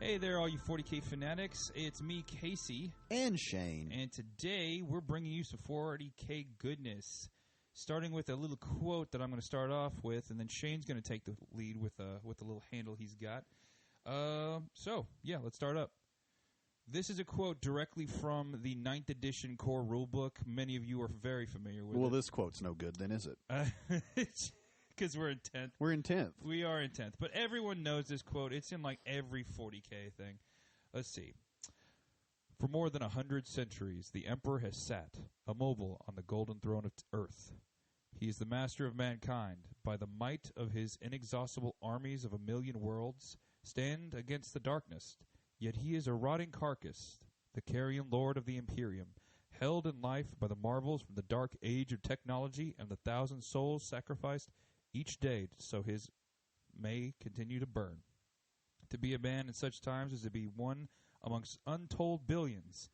Hey there, all you 40K fanatics. It's me, Casey. And Shane. And today, we're bringing you some 40K goodness. Starting with a little quote that I'm going to start off with, and then Shane's going to take the lead with the little handle he's got. Let's start up. This is a quote directly from the 9th edition core rulebook. Many of you are very familiar with it. Well, this quote's no good, then, is it? Because we're in 10th. We're in 10th. We are in 10th. But everyone knows this quote. It's in like every 40K thing. Let's see. For more than 100 centuries, the Emperor has sat, immobile, on the golden throne of Earth. He is the master of mankind. By the might of his inexhaustible armies of 1,000,000 worlds, stand against the darkness. Yet he is a rotting carcass, the carrion lord of the Imperium, held in life by the marvels from the dark age of technology and the 1,000 souls sacrificed each day so his may continue to burn. To be a man in such times is to be one amongst untold billions.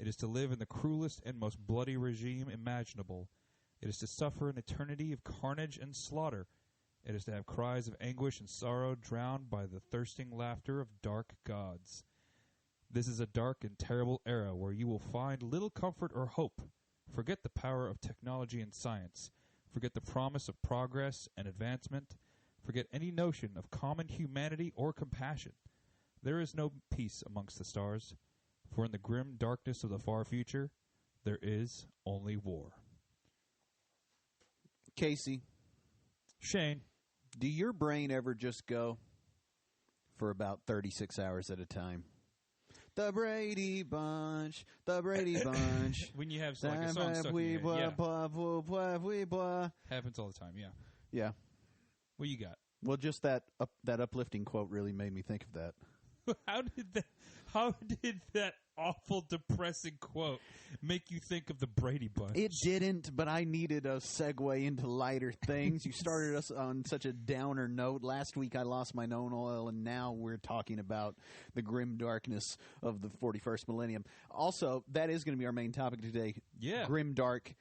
It is to live in the cruelest and most bloody regime imaginable. It is to suffer an eternity of carnage and slaughter. It is to have cries of anguish and sorrow drowned by the thirsting laughter of dark gods. This is a dark and terrible era where you will find little comfort or hope. Forget the power of technology and science. Forget the promise of progress and advancement. Forget any notion of common humanity or compassion. There is no peace amongst the stars, for in the grim darkness of the far future, there is only war. Casey. Shane. Do your brain ever just go for about 36 hours at a time? The Brady Bunch, the Brady Bunch. When you have like a song stuck in your head. Yeah. Happens all the time, yeah. Yeah. What you got? Well, just that uplifting quote really made me think of that. How did that awful, depressing quote make you think of the Brady Bunch? It didn't, but I needed a segue into lighter things. You started us on such a downer note. Last week I lost my known oil, and now we're talking about the grim darkness of the 41st millennium. Also, that is going to be our main topic today. Yeah. Grim darkness.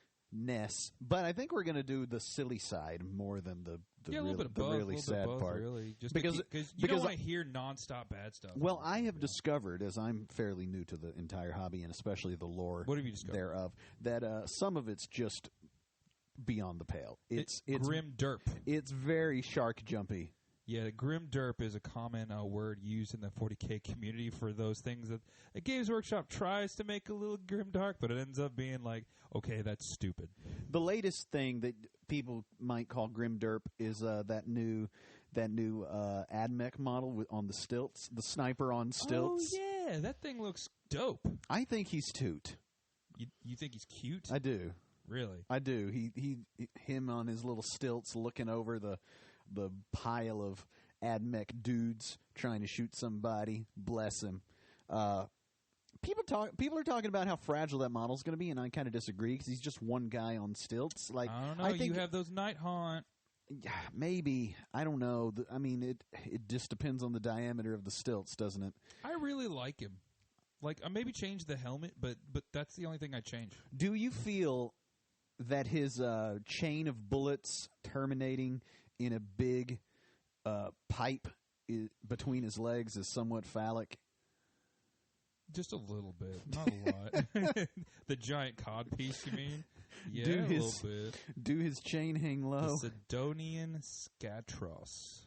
But I think we're going to do the silly side more than the really sad part. Really. Just because you don't want to hear nonstop bad stuff. Well, I have discovered, as I'm fairly new to the entire hobby and especially the lore what have you discovered? Thereof, that some of it's just beyond the pale. It's grim derp. It's very shark jumpy. Yeah, grim derp is a common word used in the 40K community for those things that Games Workshop tries to make a little grim dark, but it ends up being like, okay, that's stupid. The latest thing that people might call grim derp is that new AdMech model on the stilts, the sniper on stilts. Oh yeah, that thing looks dope. I think he's toot. You think he's cute? I do. Really? I do. Him on his little stilts looking over the pile of AdMech dudes trying to shoot somebody. Bless him. People are talking about how fragile that model's going to be, and I kind of disagree because he's just one guy on stilts. Like, I don't know. You have those Night Haunt. Yeah, maybe. I don't know. I mean, it just depends on the diameter of the stilts, doesn't it? I really like him. Like, I maybe change the helmet, but that's the only thing I change. Do you feel that his chain of bullets terminating in a big pipe between his legs is somewhat phallic? Just a little bit, not a lot. The giant codpiece, you mean? Yeah, a little bit. Do his chain hang low? The Sidonian Scatros.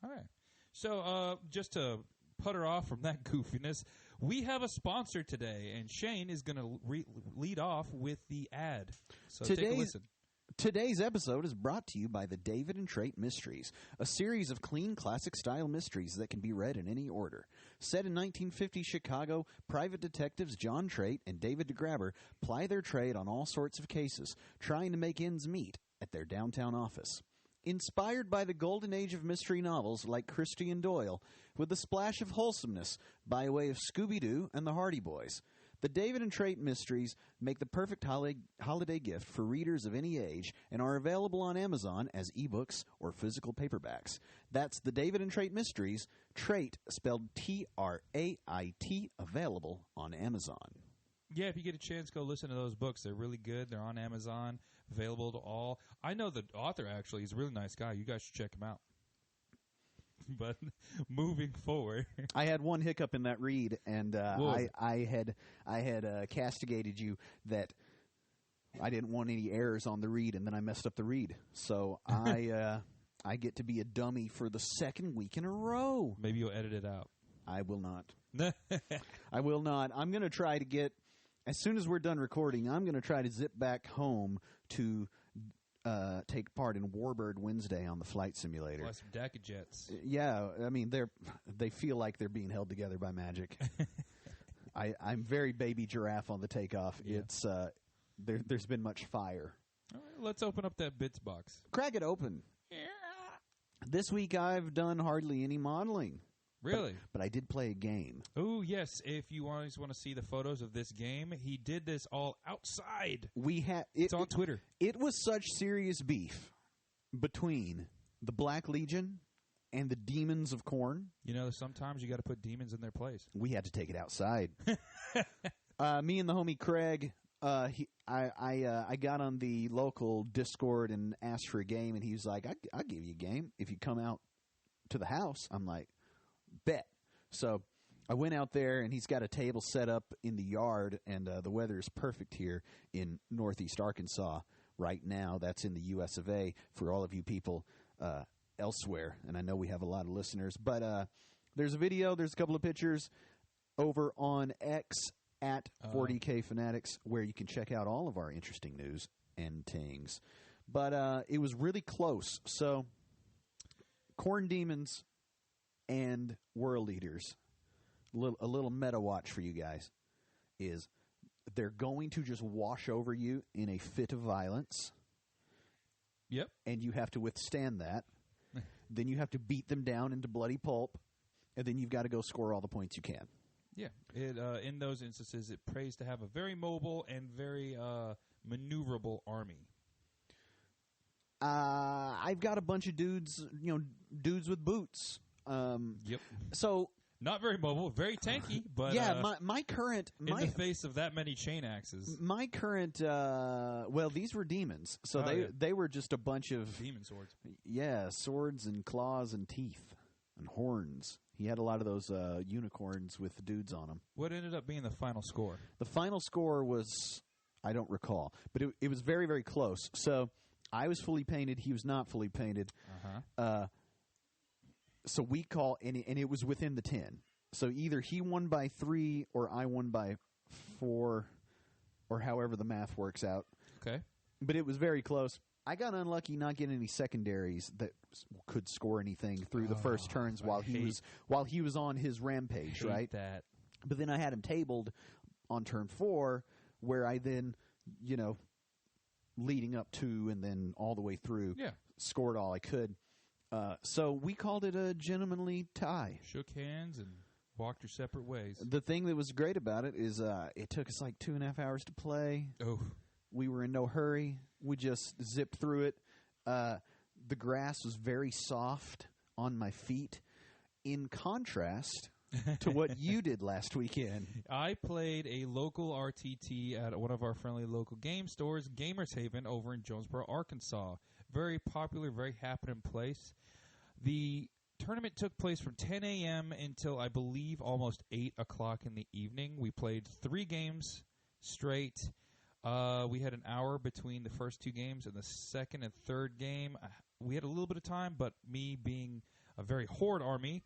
All right. So, just to putter off from that goofiness, we have a sponsor today, and Shane is going to lead off with the ad. So take a listen. Today's episode is brought to you by the David and Trait Mysteries, a series of clean, classic-style mysteries that can be read in any order. Set in 1950 Chicago, private detectives John Trait and David DeGrabber ply their trade on all sorts of cases, trying to make ends meet at their downtown office. Inspired by the golden age of mystery novels like Christian Doyle, with a splash of wholesomeness by way of Scooby-Doo and the Hardy Boys. The David and Trait Mysteries make the perfect holiday gift for readers of any age and are available on Amazon as ebooks or physical paperbacks. That's the David and Trait Mysteries, Trait spelled T-R-A-I-T, available on Amazon. Yeah, if you get a chance, go listen to those books. They're really good. They're on Amazon, available to all. I know the author, actually. He's a really nice guy. You guys should check him out. but moving forward. I had one hiccup in that read, and I had castigated you that I didn't want any errors on the read, and then I messed up the read. So I get to be a dummy for the second week in a row. Maybe you'll edit it out. I will not. I will not. I'm going to try to get, as soon as we're done recording, I'm going to try to zip back home to take part in Warbird Wednesday on the flight simulator. Plus some DACA jets. Yeah, I mean, they feel like they're being held together by magic. I'm very baby giraffe on the takeoff. Yeah. It's there's been much fire. All right, let's open up that bits box. Crack it open. Yeah. This week I've done hardly any modeling. Really? But I did play a game. Oh, yes. If you always want to see the photos of this game, he did this all outside. It's on Twitter. It was such serious beef between the Black Legion and the Demons of Khorne. You know, sometimes you got to put demons in their place. We had to take it outside. Me and the homie Craig, I got on the local Discord and asked for a game, and he was like, I'll give you a game if you come out to the house. I'm like, bet. So I went out there, and he's got a table set up in the yard, and the weather is perfect here in northeast Arkansas right now. That's in the U.S. of A. for all of you people elsewhere, and I know we have a lot of listeners. But there's a video, there's a couple of pictures over on X at 40K Fanatics where you can check out all of our interesting news and things. But it was really close. So Khorne Demons and World Eaters, a little meta watch for you guys, is they're going to just wash over you in a fit of violence. Yep. And you have to withstand that. Then you have to beat them down into bloody pulp, and then you've got to go score all the points you can. Yeah. In those instances, it prays to have a very mobile and very maneuverable army. I've got a bunch of dudes with boots. Yep. So not very mobile, very tanky, but yeah, my current in the face of that many chain axes. My current these were demons, so they were just a bunch of demon swords. Yeah, swords and claws and teeth and horns. He had a lot of those unicorns with dudes on them. What ended up being the final score? The final score was, I don't recall, but it was very, very close. So I was fully painted. He was not fully painted. So we call, and it was within the 10. So either he won by 3 or I won by 4, or however the math works out. Okay. But it was very close. I got unlucky not getting any secondaries that could score anything through the first turns while he was on his rampage, right? That. But then I had him tabled on turn 4, where I then, leading up to and then all the way through, scored all I could. So we called it a gentlemanly tie. Shook hands and walked your separate ways. The thing that was great about it is it took us like 2.5 hours to play. Oh. We were in no hurry. We just zipped through it. The grass was very soft on my feet, in contrast to what you did last weekend. I played a local RTT at one of our friendly local game stores, Gamers Haven, over in Jonesboro, Arkansas. Very popular, very happening place. The tournament took place from 10 a.m. until, I believe, almost 8 o'clock in the evening. We played 3 games straight. We had an hour between the first 2 games and the second and third game. We had a little bit of time, but me being a very horde army,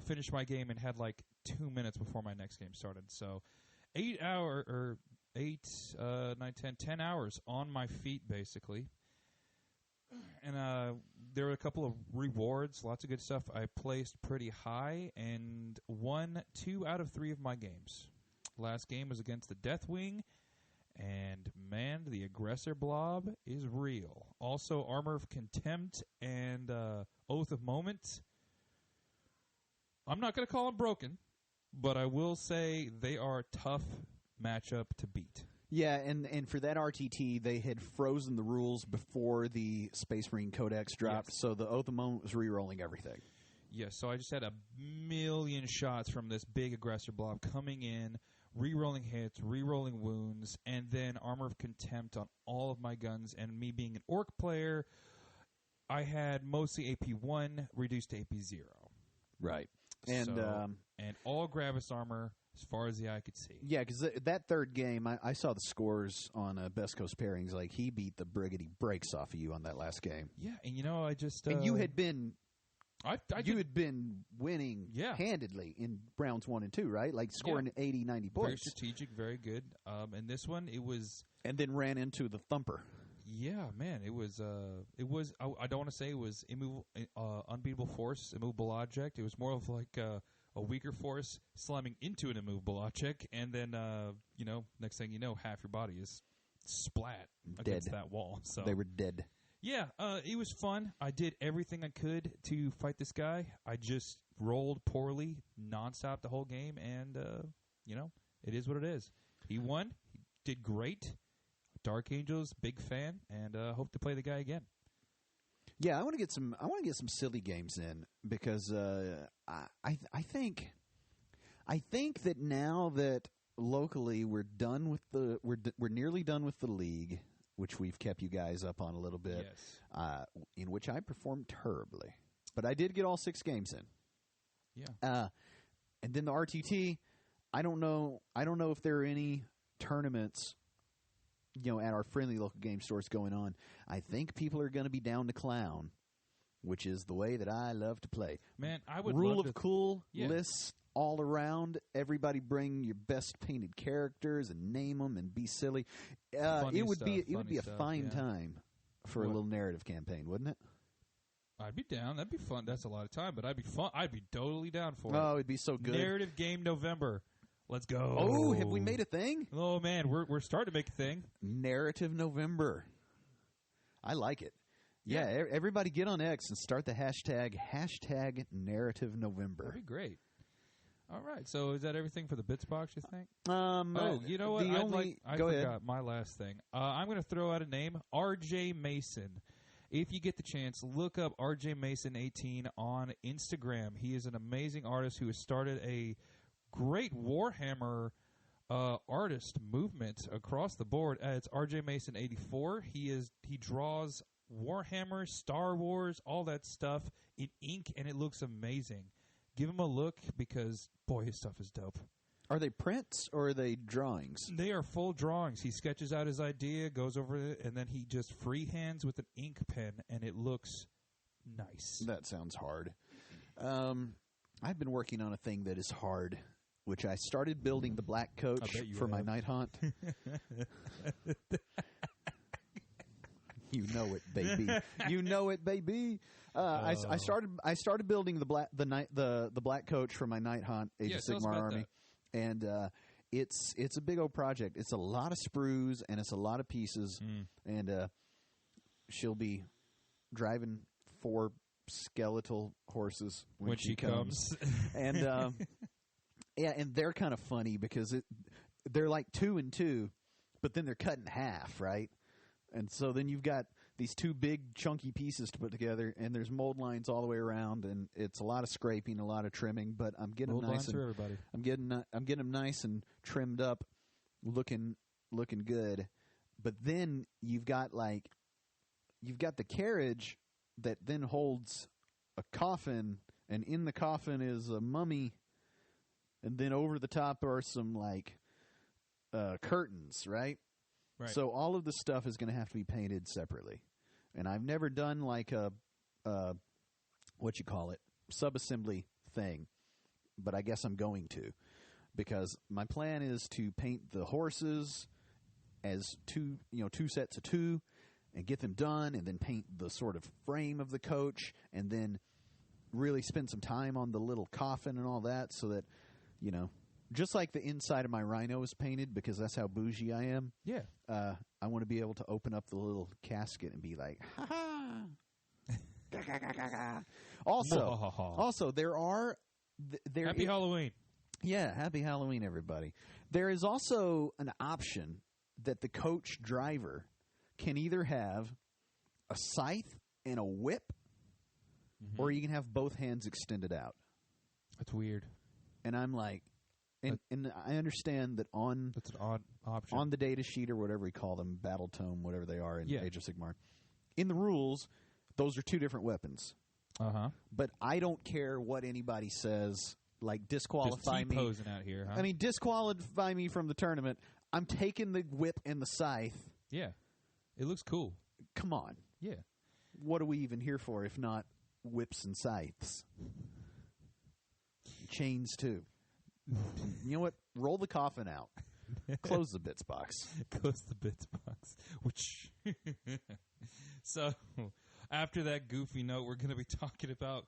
finished my game and had like 2 minutes before my next game started. So 10 hours on my feet, basically. And there were a couple of rewards, lots of good stuff. I placed pretty high and won 2 out of 3 of my games. Last game was against the Deathwing. And, man, the Aggressor Blob is real. Also, Armor of Contempt and Oath of Moment. I'm not going to call them broken, but I will say they are a tough matchup to beat. Yeah, and for that RTT, they had frozen the rules before the Space Marine Codex dropped, so the Oath of Moment was re-rolling everything. Yes, so I just had a million shots from this big Aggressor Blob coming in, re-rolling hits, re-rolling wounds, and then Armor of Contempt on all of my guns. And me being an Orc player, I had mostly AP1 reduced to AP0. Right. And and all Gravis armor as far as the eye could see. Yeah, because that third game, I saw the scores on Best Coast Pairings. Like, he beat the briggity breaks off of you on that last game. Yeah, and I just... and you had been... you had been winning handedly in rounds 1 and 2, right? Like, scoring 80, 90 points. Very strategic, very good. And this one, it was... And then ran into the thumper. Yeah, man, it was. I don't want to say it was unbeatable force, immovable object. It was more of like a weaker force slamming into an immovable object, and then next thing you know, half your body is splat against that wall. So they were dead. Yeah, it was fun. I did everything I could to fight this guy. I just rolled poorly nonstop the whole game, and it is what it is. He won. He did great. Dark Angels, big fan, and hope to play the guy again. Yeah, I want to get some silly games in because I think that now that locally we're done with we're nearly done with the league, which we've kept you guys up on a little bit. Yes. In which I performed terribly, but I did get all 6 games in. Yeah. And then the RTT, I don't know if there are any tournaments, at our friendly local game stores going on. I think people are going to be down to clown, which is the way that I love to play. Man, I would Rule love of to cool lists all around. Everybody bring your best painted characters and name them and be silly. It would be a fine time for a little narrative campaign, wouldn't it? I'd be down. That'd be fun. That's a lot of time, but I'd be fun. I'd be totally down for it. Oh, it'd be so good. Narrative game November. Let's go. Oh, have we made a thing? Oh, man, we're starting to make a thing. Narrative November. I like it. Yeah, everybody get on X and start the hashtag Narrative November. That'd be great. All right, so is that everything for the Bits box, you think? You know what? I forgot my last thing. I'm going to throw out a name, RJ Mason. If you get the chance, look up RJ Mason 18 on Instagram. He is an amazing artist who has started a great Warhammer artist movement across the board. It's RJ Mason 84. He draws Warhammer, Star Wars, all that stuff in ink, and it looks amazing. Give him a look because, boy, his stuff is dope. Are they prints or are they drawings? They are full drawings. He sketches out his idea, goes over it, and then he just freehands with an ink pen, and it looks nice. That sounds hard. I've been working on a thing that is hard, which I started building the black coach for my night haunt. You know it, baby. You know it, baby. I started building the black coach for my night haunt Age of Sigmar army, and it's a big old project. It's a lot of sprues and it's a lot of pieces, and she'll be driving 4 skeletal horses when she comes. And and they're kind of funny because they're like 2 and 2, but then they're cut in half, right? And so then you've got these 2 big chunky pieces to put together, and there's mold lines all the way around, and it's a lot of scraping, a lot of trimming. But I'm getting them nice and everybody. I'm getting them nice and trimmed up, looking good. But then you've got the carriage that then holds a coffin, and in the coffin is a mummy, and then over the top are some curtains, right? Right. So all of the stuff is going to have to be painted separately. And I've never done a subassembly thing, but I guess I'm going to, because my plan is to paint the horses as two sets of 2 and get them done, and then paint the sort of frame of the coach, and then really spend some time on the little coffin and all that, so that, just like the inside of my rhino is painted, because that's how bougie I am. Yeah. I want to be able to open up the little casket and be like, ha ha. Also, there are Happy Halloween. Yeah, happy Halloween, everybody. There is also an option that the coach driver can either have a scythe and a whip, or you can have both hands extended out. That's weird. And I'm like, and I understand that that's an odd option. On the data sheet or whatever we call them, Battle Tome, whatever they are in Age of Sigmar, in the rules, Those are two different weapons. But I don't care what anybody says. Like, disqualify me. Posing out here, huh? I mean, disqualify me from the tournament. I'm taking the whip and the scythe. Yeah. It looks cool. Come on. Yeah. What are we even here for if not whips and scythes? Chains, too. You know what? Roll the coffin out. Close the bits box. Close the bits box. Which So, after that goofy note, we're going to be talking about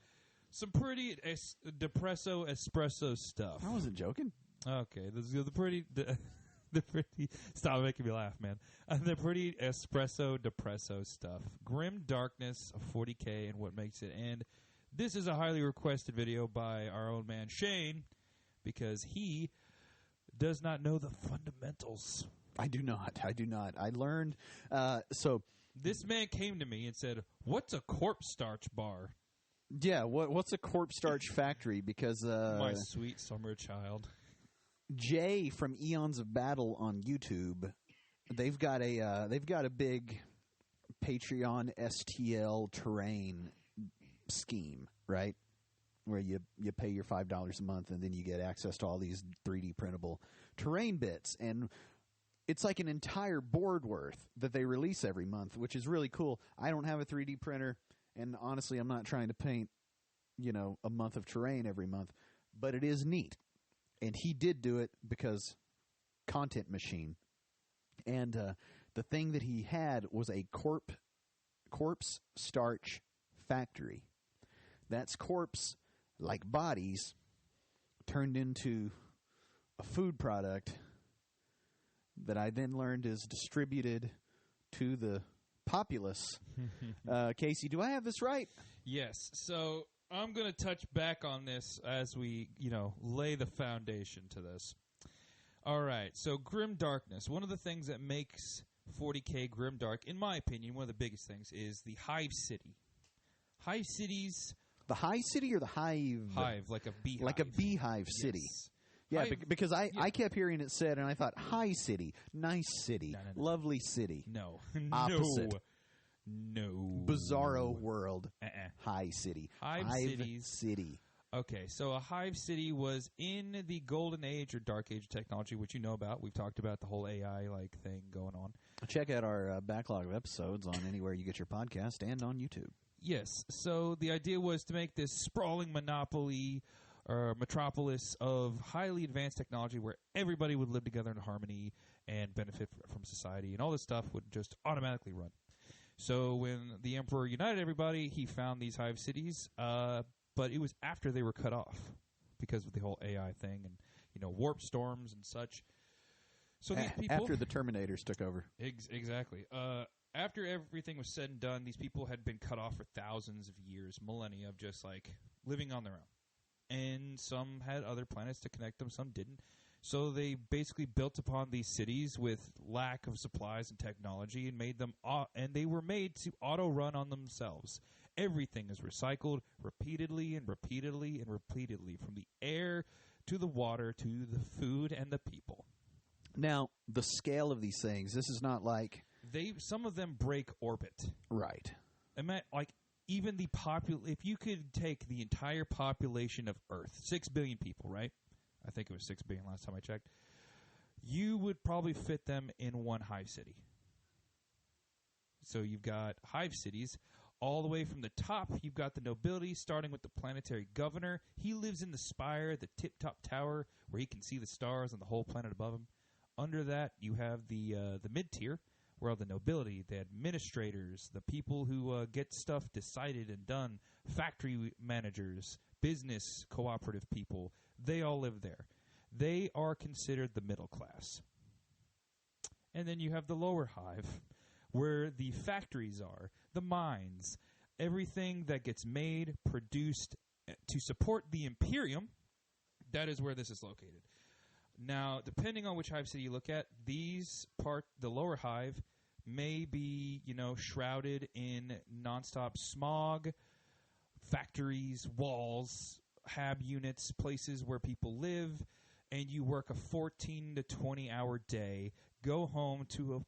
some pretty depresso espresso stuff. I wasn't joking. Okay, the pretty stop making me laugh, man. The pretty espresso depresso stuff. Grim Darkness, 40K, and what makes it. And this is a highly requested video by our own man Shane, because he does not know the fundamentals. I do not. I learned. This man came to me and said, "What's a corpse starch bar?" Yeah, what's a corpse starch factory? Because my sweet summer child, Jay from Eons of Battle on YouTube, they've got a big Patreon STL terrain scheme, right? Where you pay your $5 a month and then you get access to all these 3D printable terrain bits, and it's like an entire board worth that they release every month, which is really cool. I don't have a 3D printer. And honestly, I'm not trying to paint, a month of terrain every month, but it is neat. And he did do it because content machine. And the thing that he had was a corpse starch factory. That's corpse, like bodies, turned into a food product that I then learned is distributed to the populace. Casey, do I have this right? Yes. So I'm going to touch back on this as we, lay the foundation to this. All right. So Grim Darkness. One of the things that makes 40K Grimdark, in my opinion, one of the biggest things is the Hive City. Hive Cities. The Hive City or the Hive? Hive, like a beehive. Like a beehive city. Yes. Yeah, because I kept hearing it said, and I thought, high city, nice city, No. lovely city. No. Opposite. No. Bizarro world. High city. Hive cities. City. Okay, so a Hive City was in the golden age or dark age of technology, which you know about. We've talked about the whole AI thing going on. Check out our backlog of episodes on anywhere you get your podcast and on YouTube. Yes, so the idea was to make this sprawling monopoly or metropolis of highly advanced technology where everybody would live together in harmony and benefit from society, and all this stuff would just automatically run. So when the Emperor united everybody, he found these Hive cities, but it was after they were cut off because of the whole AI thing and warp storms and such. So these people, after the Terminators took over, exactly. After everything was said and done, these people had been cut off for thousands of years, millennia of just living on their own. And some had other planets to connect them, some didn't. So they basically built upon these cities with lack of supplies and technology and made them, and they were made to auto-run on themselves. Everything is recycled repeatedly and repeatedly and repeatedly, from the air to the water to the food and the people. Now, the scale of these things, this is not like... Some of them break orbit. Right. Even the if you could take the entire population of Earth, 6 billion people, right? I think it was 6 billion last time I checked. You would probably fit them in one Hive City. So you've got Hive cities. All the way from the top, you've got the nobility, starting with the planetary governor. He lives in the spire, the tip-top tower, where he can see the stars and the whole planet above him. Under that, you have the mid-tier, where all the nobility, the administrators, the people who get stuff decided and done, factory managers, business cooperative people, they all live there. They are considered the middle class. And then you have the lower hive, where the factories are, the mines, everything that gets made, produced to support the Imperium. That is where this is located. Now, depending on which hive city you look at, the lower hive may be, shrouded in nonstop smog, factories, walls, hab units, places where people live, and you work a 14 to 20 hour day, go home to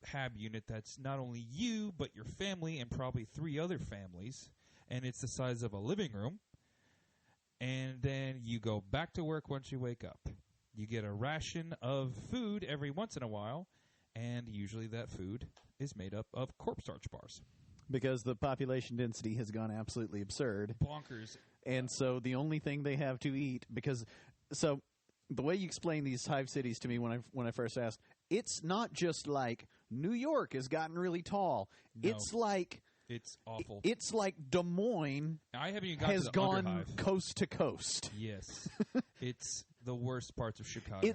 hab unit that's not only you, but your family and probably 3 other families, and it's the size of a living room. And then you go back to work once you wake up. You get a ration of food every once in a while, and usually that food is made up of corpse starch bars. Because the population density has gone absolutely absurd. Bonkers. And so the only thing they have to eat, so the way you explain these hive cities to me when I first asked, it's not just like New York has gotten really tall. No. It's awful. It's like Des Moines I haven't even got has to the gone Underhive. coast to coast. Yes. It's the worst parts of Chicago.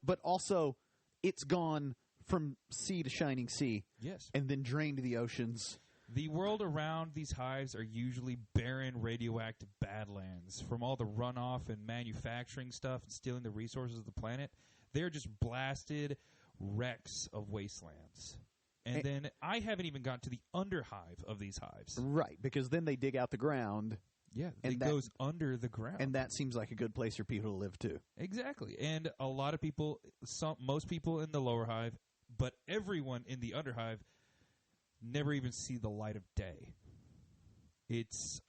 But also it's gone from sea to shining sea. Yes. And then drained the oceans. The world around these hives are usually barren, radioactive badlands. From all the runoff and manufacturing stuff and stealing the resources of the planet, they're just blasted wrecks of wastelands. And then I haven't even gotten to the underhive of these hives. Right, because then they dig out the ground. Yeah, it goes under the ground. And that seems like a good place for people to live, too. Exactly. And a lot of people, most people in the lower hive, but everyone in the underhive never even see the light of day. It's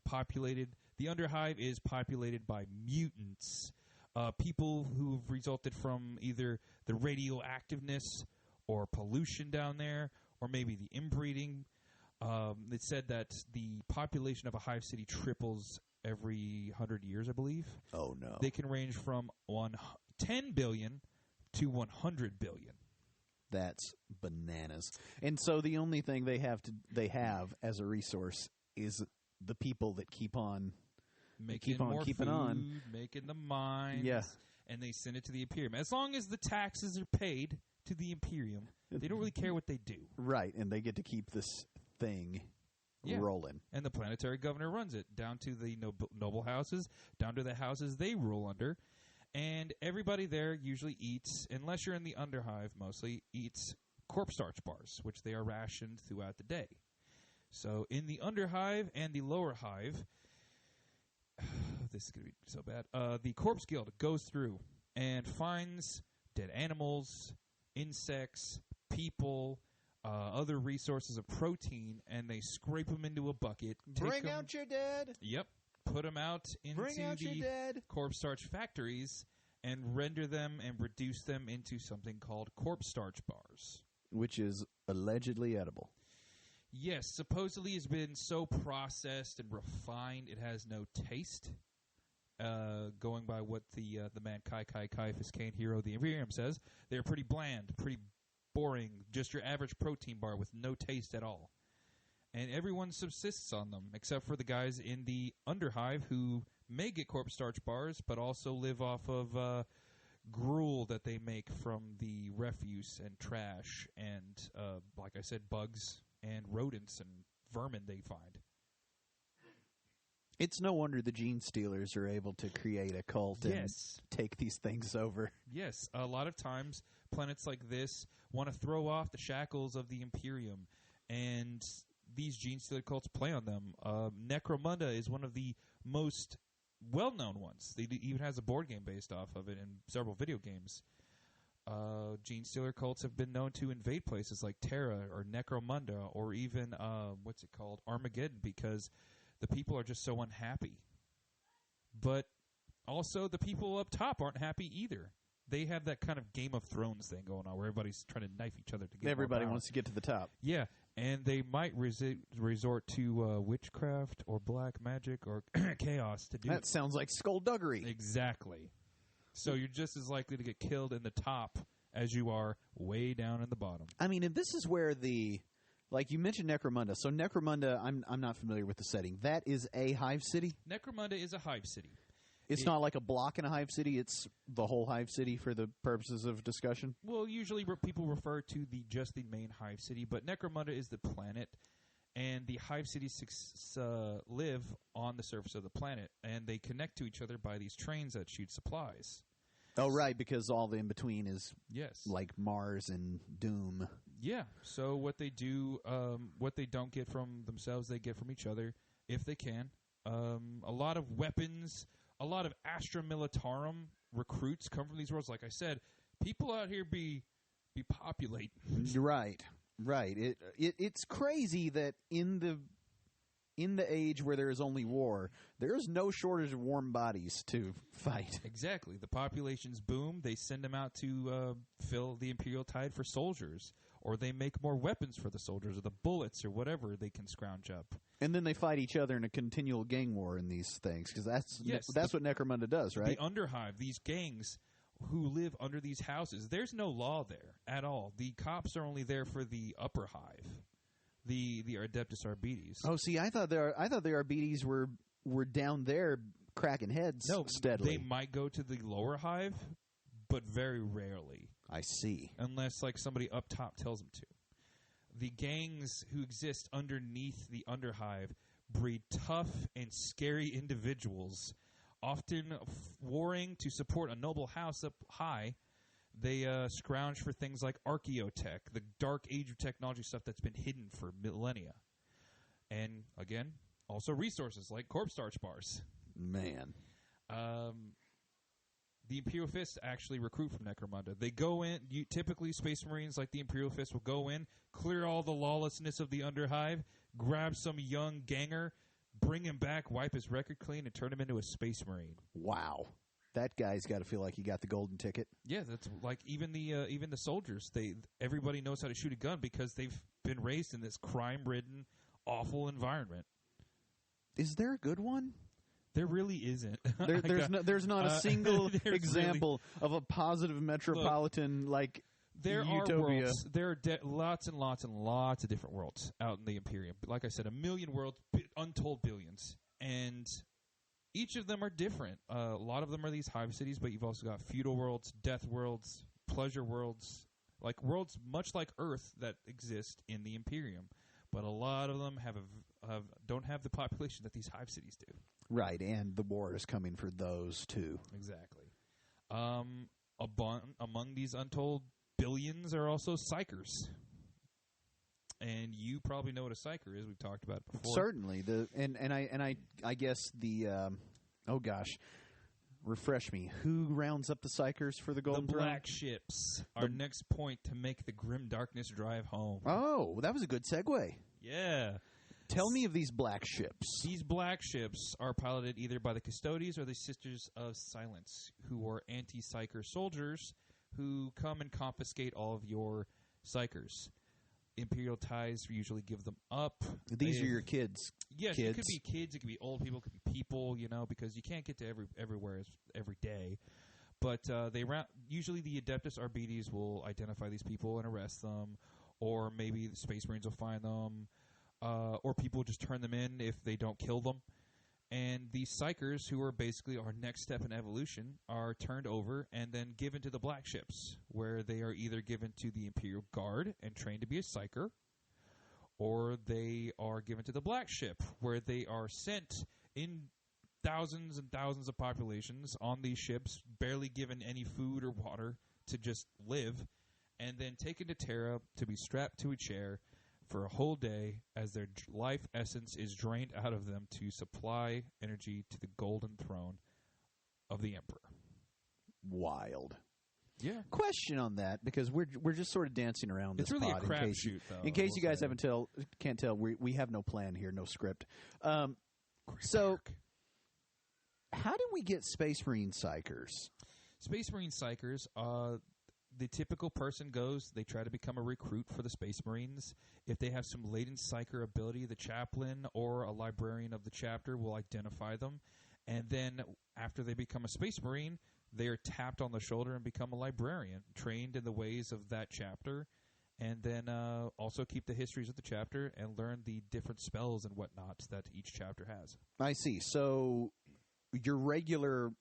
populated. The underhive is populated by mutants, people who've resulted from either the radioactiveness or pollution down there, or maybe the inbreeding. It said that the population of a hive city triples every 100 years, I believe. Oh, no. They can range from 10 billion to 100 billion. That's bananas. And so the only thing they have as a resource is the people that keep on Making the mines. Yeah. And they send it to the Imperium. As long as the taxes are paid to the Imperium, they don't really care what they do. Right, and they get to keep this thing rolling. And the planetary governor runs it, down to the noble houses, down to the houses they rule under. And everybody there usually eats, unless you're in the underhive mostly, eats corpse starch bars, which they are rationed throughout the day. So in the underhive and the lower hive, this is going to be so bad, the Corpse Guild goes through and finds dead animals, insects, people, other resources of protein, and they scrape them into a bucket. Bring out your dead. Yep. Put them out into the corpse starch factories and render them and reduce them into something called corpse starch bars. Which is allegedly edible. Yes, supposedly it's been so processed and refined it has no taste. Going by what the man Kai Caiaphas Kane, hero of the Imperium, says, they're pretty bland, pretty boring, just your average protein bar with no taste at all. And everyone subsists on them, except for the guys in the underhive who may get corpse starch bars, but also live off of gruel that they make from the refuse and trash and, like I said, bugs and rodents and vermin they find. It's no wonder the gene stealers are able to create a cult and take these things over. Yes, a lot of times planets like this want to throw off the shackles of the Imperium, and these gene stealer cults play on them. Necromunda is one of the most well-known ones. They even has a board game based off of it and several video games. Gene stealer cults have been known to invade places like Terra or Necromunda or even, Armageddon, because the people are just so unhappy. But also the people up top aren't happy either. They have that kind of Game of Thrones thing going on where everybody's trying to knife each other to get Everybody wants to get to the top. Yeah, and they might resort to witchcraft or black magic or chaos to do That sounds like skullduggery. Exactly. So you're just as likely to get killed in the top as you are way down in the bottom. I mean, and this is where like you mentioned Necromunda. So Necromunda, I'm not familiar with the setting. That is a hive city? Necromunda is a hive city. It's not like a block in a hive city. It's the whole hive city for the purposes of discussion? Well, usually people refer to just the main hive city, but Necromunda is the planet, and the hive cities live on the surface of the planet, and they connect to each other by these trains that shoot supplies. Oh, right, because all the in-between is like Mars and Doom. Yeah, so what they do, what they don't get from themselves, they get from each other, if they can. A lot of weapons, a lot of Astra Militarum recruits come from these worlds. Like I said, people out here be be populating. Right. It's crazy that in the age where there is only war, there is no shortage of warm bodies to fight. Exactly. The populations boom. They send them out to fill the Imperial Tide for soldiers, or they make more weapons for the soldiers, or the bullets, or whatever they can scrounge up. And then they fight each other in a continual gang war in these things, because that's what Necromunda does, right? The Underhive, these gangs who live under these houses, there's no law there at all. The cops are only there for the upper hive, the Adeptus Arbites. Oh, see, I thought the Arbites were down there cracking heads steadily. They might go to the lower hive, but very rarely. I see. Unless like somebody up top tells them to. The gangs who exist underneath the Underhive breed tough and scary individuals, often warring to support a noble house up high. They scrounge for things like archaeotech, the dark age of technology stuff that's been hidden for millennia. And, again, also resources like corpse starch bars. Man. The Imperial Fist actually recruit from Necromunda. They go in, typically Space Marines like the Imperial Fist will go in, clear all the lawlessness of the Underhive, grab some young ganger, bring him back, wipe his record clean, and turn him into a Space Marine. Wow. That guy's got to feel like he got the golden ticket. Yeah, that's like even the soldiers. Everybody knows how to shoot a gun because they've been raised in this crime-ridden, awful environment. Is there a good one? There really isn't. There's not a single example of a positive metropolitan there utopia. Are worlds. There are lots and lots and lots of different worlds out in the Imperium. Like I said, 1 million worlds, untold billions, and each of them are different. A lot of them are these hive cities, but you've also got feudal worlds, death worlds, pleasure worlds, like worlds much like Earth that exist in the Imperium. But a lot of them don't have the population that these hive cities do. Right, and the war is coming for those too. Exactly. Among these untold billions are also Psykers. And you probably know what a Psyker is. We've talked about it before. Certainly. I guess the oh gosh, refresh me. Who rounds up the Psykers for the Golden Throne? The Black Ships. Our next point to make the grim darkness drive home. Oh, that was a good segue. Yeah. Tell me of these black ships. These black ships are piloted either by the Custodes or the Sisters of Silence, who are anti-Psyker soldiers who come and confiscate all of your Psykers. Imperial ties usually give them up. These are your kids. Yes, it could be kids, it could be old people, it could be people, because you can't get to everywhere every day. But usually the Adeptus Arbites will identify these people and arrest them, or maybe the Space Marines will find them, or people will just turn them in if they don't kill them. And these Psykers, who are basically our next step in evolution, are turned over and then given to the black ships, where they are either given to the Imperial Guard and trained to be a Psyker, or they are given to the black ship, where they are sent in thousands and thousands of populations on these ships, barely given any food or water to just live, and then taken to Terra to be strapped to a chair for a whole day as their life essence is drained out of them to supply energy to the golden throne of the Emperor. Wild. Yeah. Question on that, because we're just sort of dancing around this. It's really pod a crapshoot, though. In case you guys can't tell, we have no plan here, no script. So, how do we get Space Marine Psykers? Space Marine Psykers, the typical person goes, they try to become a recruit for the Space Marines. If they have some latent Psyker ability, the chaplain or a librarian of the chapter will identify them. And then after they become a Space Marine, they are tapped on the shoulder and become a librarian, trained in the ways of that chapter, and then also keep the histories of the chapter and learn the different spells and whatnot that each chapter has. I see. So your regular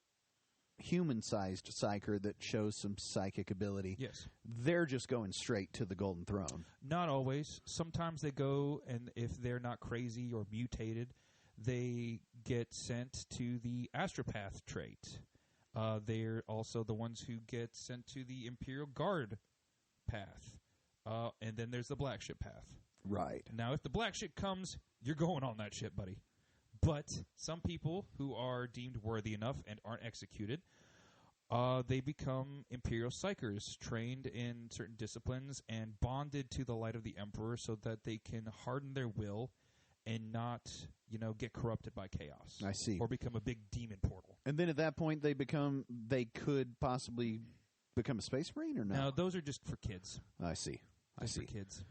human-sized Psyker that shows some psychic ability, yes, they're just going straight to the Golden Throne. Not always. Sometimes they go, and if they're not crazy or mutated, they get sent to the Astropath trait. They're also the ones who get sent to the Imperial Guard path. And then there's the Black Ship path. Right. Now, if the Black Ship comes, you're going on that ship, buddy. But some people who are deemed worthy enough and aren't executed they become Imperial Psykers, trained in certain disciplines and bonded to the light of the Emperor so that they can harden their will and not, get corrupted by chaos. I see. Or become a big demon portal. And then at that point, they could possibly become a Space Marine, or no? No, those are just for kids. I see. Just for kids.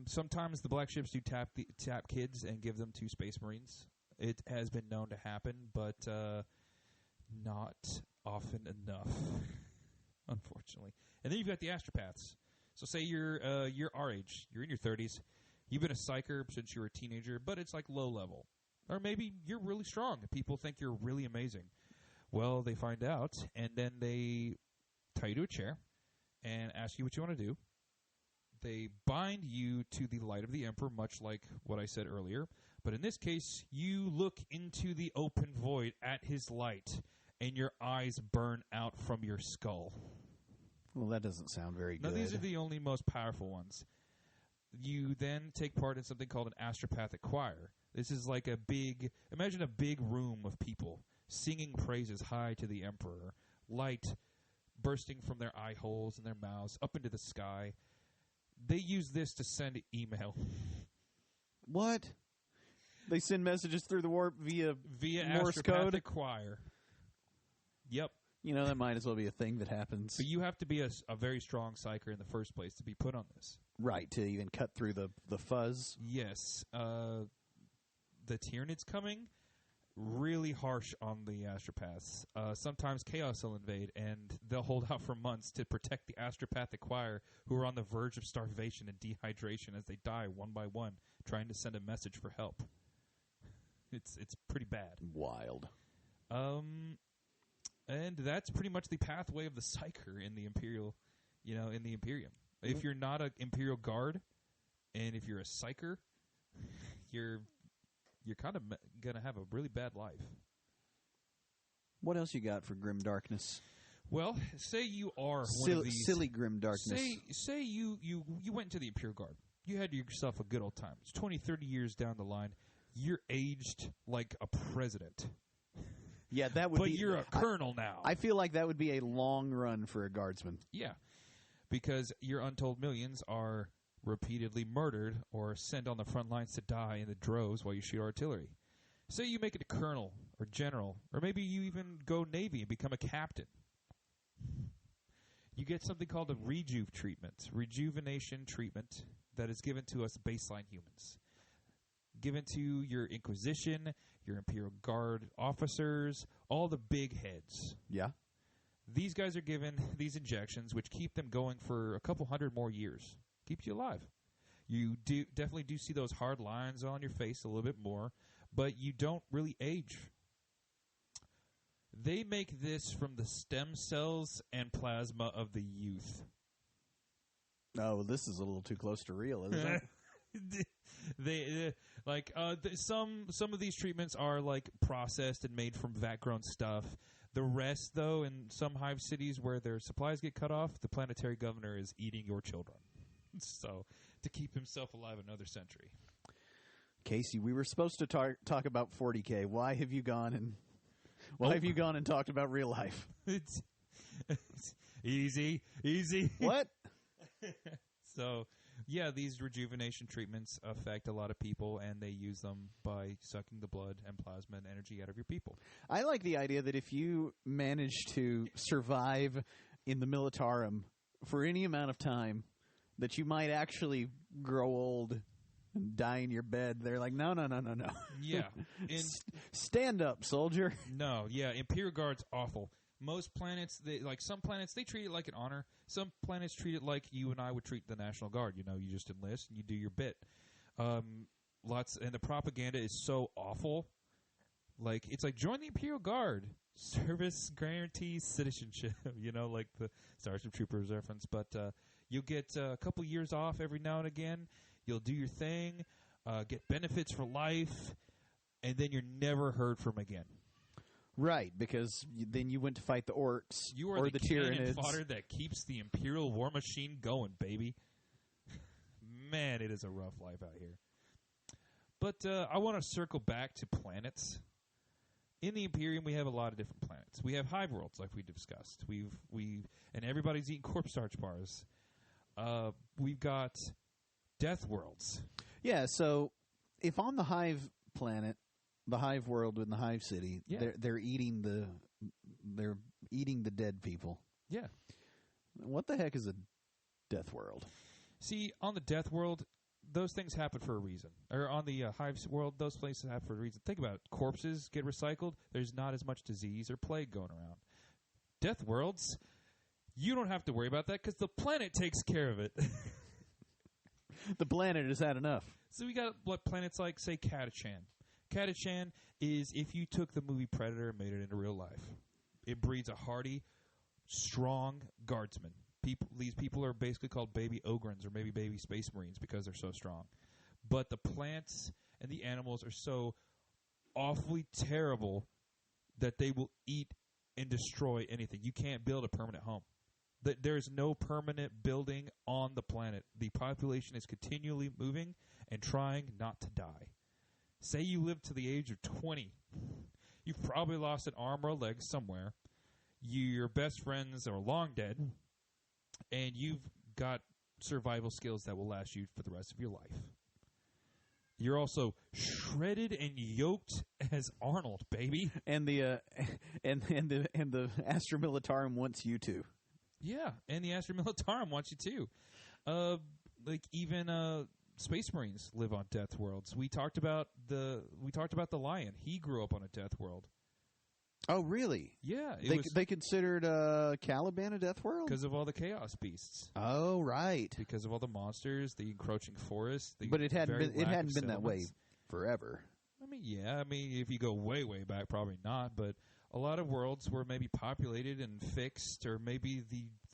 Sometimes the black ships do tap kids and give them to Space Marines. It has been known to happen, but not often enough, unfortunately. And then you've got the astropaths. So say you're our age, you're in your 30s, you've been a psyker since you were a teenager, but it's like low level. Or maybe you're really strong and people think you're really amazing. Well, they find out, and then they tie you to a chair and ask you what you want to do. They bind you to the light of the Emperor, much like what I said earlier. But in this case, you look into the open void at his light, and your eyes burn out from your skull. Well, that doesn't sound very good. Now, these are the only most powerful ones. You then take part in something called an astropathic choir. This is like imagine a big room of people singing praises high to the Emperor, light bursting from their eye holes and their mouths up into the sky. They use this to send email. What? They send messages through the warp via Morse code? Choir. Yep. That might as well be a thing that happens. But you have to be a very strong psyker in the first place to be put on this. Right, to even cut through the fuzz. Yes. The Tyranids coming, really harsh on the astropaths. Sometimes chaos will invade, and they'll hold out for months to protect the astropathic choir who are on the verge of starvation and dehydration as they die one by one, trying to send a message for help. It's pretty bad. Wild. And that's pretty much the pathway of the Psyker in the Imperium. If you're not an Imperial Guard, and if you're a Psyker, you're kind of gonna have a really bad life. What else you got for grim darkness? Well, say you are one of these silly grim darkness. Say you went into the Imperial Guard. You had yourself a good old time. It's 20, 30 years down the line. You're aged like a president. Yeah, that would but be. But you're a colonel now. I feel like that would be a long run for a guardsman. Yeah, because your untold millions are repeatedly murdered or sent on the front lines to die in the droves while you shoot artillery. Say you make it a colonel or general, or maybe you even go Navy and become a captain. You get something called a rejuvenation treatment that is given to us baseline humans. Given to your Inquisition, your Imperial Guard officers, all the big heads. Yeah. These guys are given these injections, which keep them going for a couple hundred more years. Keeps you alive. You definitely do see those hard lines on your face a little bit more, but you don't really age. They make this from the stem cells and plasma of the youth. Oh, this is a little too close to real, isn't it? Some of these treatments are like processed and made from vat-grown stuff. The rest, though, in some Hive cities where their supplies get cut off, the planetary governor is eating your children. So, to keep himself alive another century. Casey, we were supposed to talk about 40K. Why have you gone and talked about real life? It's easy. What? So, yeah, these rejuvenation treatments affect a lot of people, and they use them by sucking the blood and plasma and energy out of your people. I like the idea that if you manage to survive in the militarum for any amount of time, that you might actually grow old and die in your bed. They're like, no. Yeah. Stand up, soldier. No, yeah, Imperial Guard's awful. Most planets, some planets, they treat it like an honor. Some planets treat it like you and I would treat the National Guard. You just enlist and you do your bit. And the propaganda is so awful. It's like, join the Imperial Guard. Service guarantees citizenship, like the Starship Troopers reference. But you'll get a couple years off every now and again. You'll do your thing, get benefits for life, and then you're never heard from again. Right, because then you went to fight the orcs you are or the cannon Tyranids. Fodder that keeps the Imperial war machine going, baby. Man, it is a rough life out here. But I want to circle back to planets. in the Imperium, we have a lot of different planets. We have hive worlds, like we discussed. And everybody's eating corpse starch bars. We've got death worlds. Yeah, so if on the hive planet, the hive world in the hive city, they're eating the dead people. Yeah. What the heck is a death world? See, on the death world, those things happen for a reason. Or on the hive world, those places happen for a reason. Think about it. Corpses get recycled. There's not as much disease or plague going around. Death worlds, you don't have to worry about that because the planet takes care of it. The planet has had enough. So we got planets like, say, Catachan. Catachan is if you took the movie Predator and made it into real life. It breeds a hardy, strong guardsman. These people are basically called baby Ogrins or maybe baby space marines because they're so strong. But the plants and the animals are so awfully terrible that they will eat and destroy anything. You can't build a permanent home. There's no permanent building on the planet. The population is continually moving and trying not to die. Say you live to the age of 20. You've probably lost an arm or a leg somewhere. Your best friends are long dead. And you've got survival skills that will last you for the rest of your life. You're also shredded and yoked as Arnold, baby. And the Astra Militarum wants you to. Yeah, and the Astra Militarum wants you too. Even Space Marines live on death worlds. We talked about the Lion. He grew up on a death world. Oh, really? Yeah. They considered Caliban a death world? Because of all the chaos beasts. Oh, right. Because of all the monsters, the encroaching forest. But it hadn't been that way forever. I mean, yeah. I mean, if you go way, way back, probably not. But a lot of worlds were maybe populated and fixed, or maybe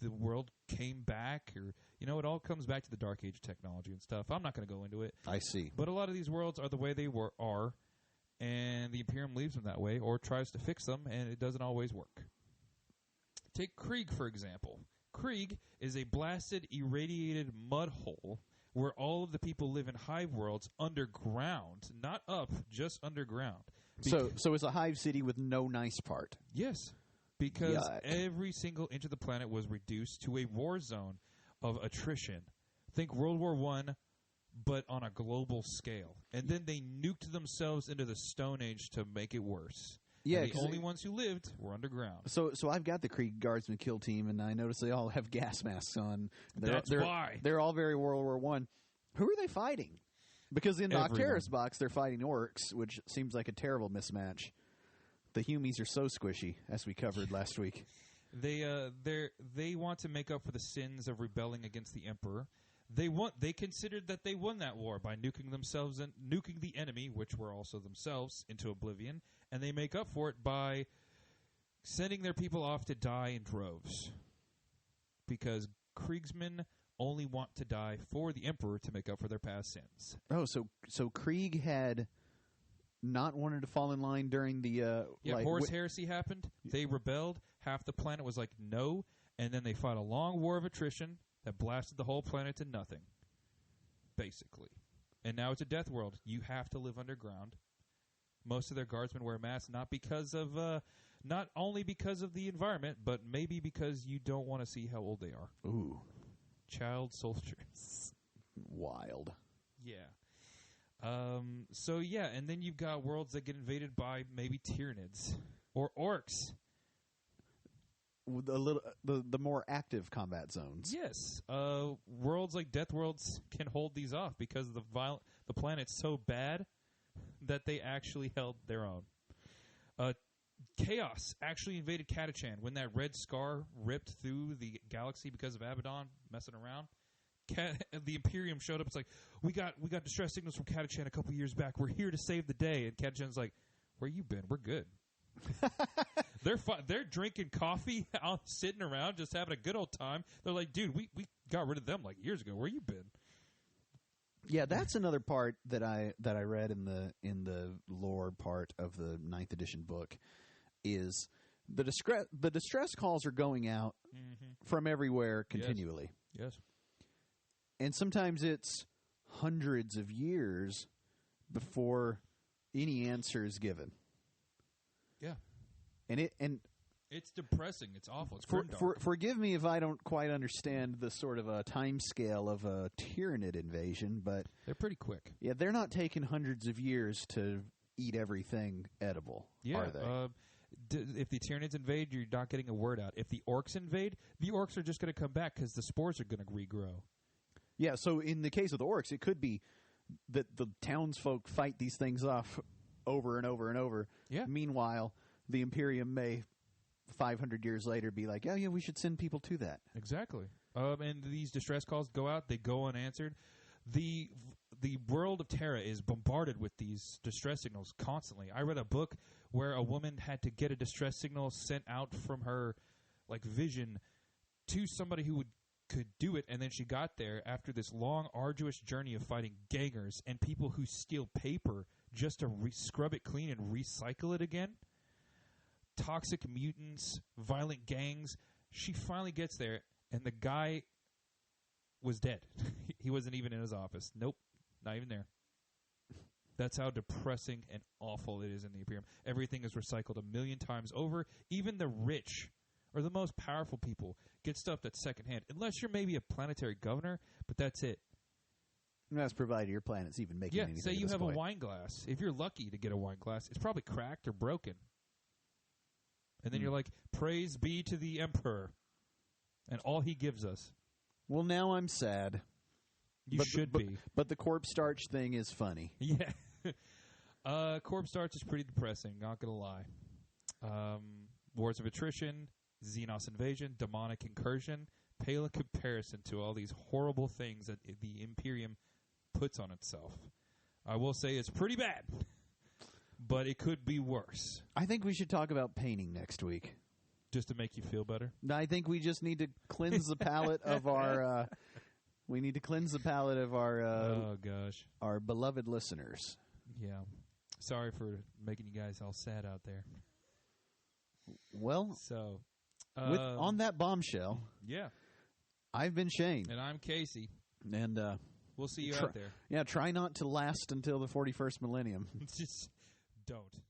the world came back, or, it all comes back to the Dark Age technology and stuff. I'm not going to go into it. I see. But a lot of these worlds are the way they are. And the Imperium leaves them that way or tries to fix them, and it doesn't always work. Take Krieg, for example. Krieg is a blasted, irradiated mud hole where all of the people live in hive worlds underground, not up, just underground. So it's a hive city with no nice part. Yes, because every single inch of the planet was reduced to a war zone of attrition. Think World War I, but on a global scale. And then they nuked themselves into the Stone Age to make it worse. Yeah, and the only ones who lived were underground. So I've got the Krieg Guardsman kill team, and I notice they all have gas masks on. That's why. They're all very World War I. Who are they fighting? Because in the Octaris box, they're fighting orcs, which seems like a terrible mismatch. The Humies are so squishy, as we covered last week. They want to make up for the sins of rebelling against the Emperor. They considered that they won that war by nuking themselves and nuking the enemy, which were also themselves, into oblivion, and they make up for it by sending their people off to die in droves. Because Kriegsmen only want to die for the Emperor to make up for their past sins. Oh, so Krieg had not wanted to fall in line during the Horus Heresy happened. They rebelled. Half the planet was like, no, and then they fought a long war of attrition that blasted the whole planet to nothing, basically. And now it's a death world. You have to live underground. Most of their guardsmen wear masks, not only because of the environment, but maybe because you don't want to see how old they are. Ooh. Child soldiers. Wild. Yeah. And then you've got worlds that get invaded by maybe Tyranids or orcs. The more active combat zones. Yes, worlds like Death Worlds can hold these off because the planet's so bad that they actually held their own. Chaos actually invaded Catachan when that red scar ripped through the galaxy because of Abaddon messing around. The Imperium showed up. It's like, we got distress signals from Catachan a couple years back. We're here to save the day. And Catachan's like, where you been? We're good. They're drinking coffee, out sitting around, just having a good old time. They're like, dude, we got rid of them like years ago. Where you been? Yeah, that's another part that I read in the lore part of the 9th edition book is the distress calls are going out from everywhere continually. Yes. And sometimes it's hundreds of years before any answer is given. Yeah. And it's depressing. It's awful. It's Grimdark. Forgive me if I don't quite understand the sort of a time scale of a Tyranid invasion, but they're pretty quick. Yeah, they're not taking hundreds of years to eat everything edible, are they? If the Tyranids invade, you're not getting a word out. If the Orcs invade, the Orcs are just going to come back because the spores are going to regrow. Yeah, so in the case of the Orcs, it could be that the townsfolk fight these things off over and over and over. Yeah. Meanwhile, the Imperium may 500 years later be like, yeah, we should send people to that. Exactly. And these distress calls go out. They go unanswered. The world of Terra is bombarded with these distress signals constantly. I read a book where a woman had to get a distress signal sent out from her vision to somebody who could do it, and then she got there after this long, arduous journey of fighting gangers and people who steal paper just to scrub it clean and recycle it again. Toxic mutants, violent gangs. She finally gets there, and the guy was dead. He wasn't even in his office. Nope, not even there. That's how depressing and awful it is in the Imperium. Everything is recycled 1,000,000 times over. Even the rich or the most powerful people get stuff that's secondhand, unless you're maybe a planetary governor, but that's it. And that's provided your planet's even making anything. Say you have a wine glass. If you're lucky to get a wine glass, it's probably cracked or broken. And then you're like, praise be to the Emperor and all he gives us. Well, now I'm sad. You should be. But the corpse starch thing is funny. Yeah. Corpse Starch is pretty depressing, not going to lie. Wars of Attrition, Xenos Invasion, Demonic Incursion, pale in comparison to all these horrible things that the Imperium puts on itself. I will say it's pretty bad. But it could be worse. I think we should talk about painting next week. Just to make you feel better? I think we just need to cleanse the palate of our... we need to cleanse the palate of our... oh, gosh. Our beloved listeners. Yeah. Sorry for making you guys all sad out there. Well, so on that bombshell... Yeah. I've been Shane. And I'm Casey. And... we'll see you out there. Yeah, try not to last until the 41st millennium. Just don't.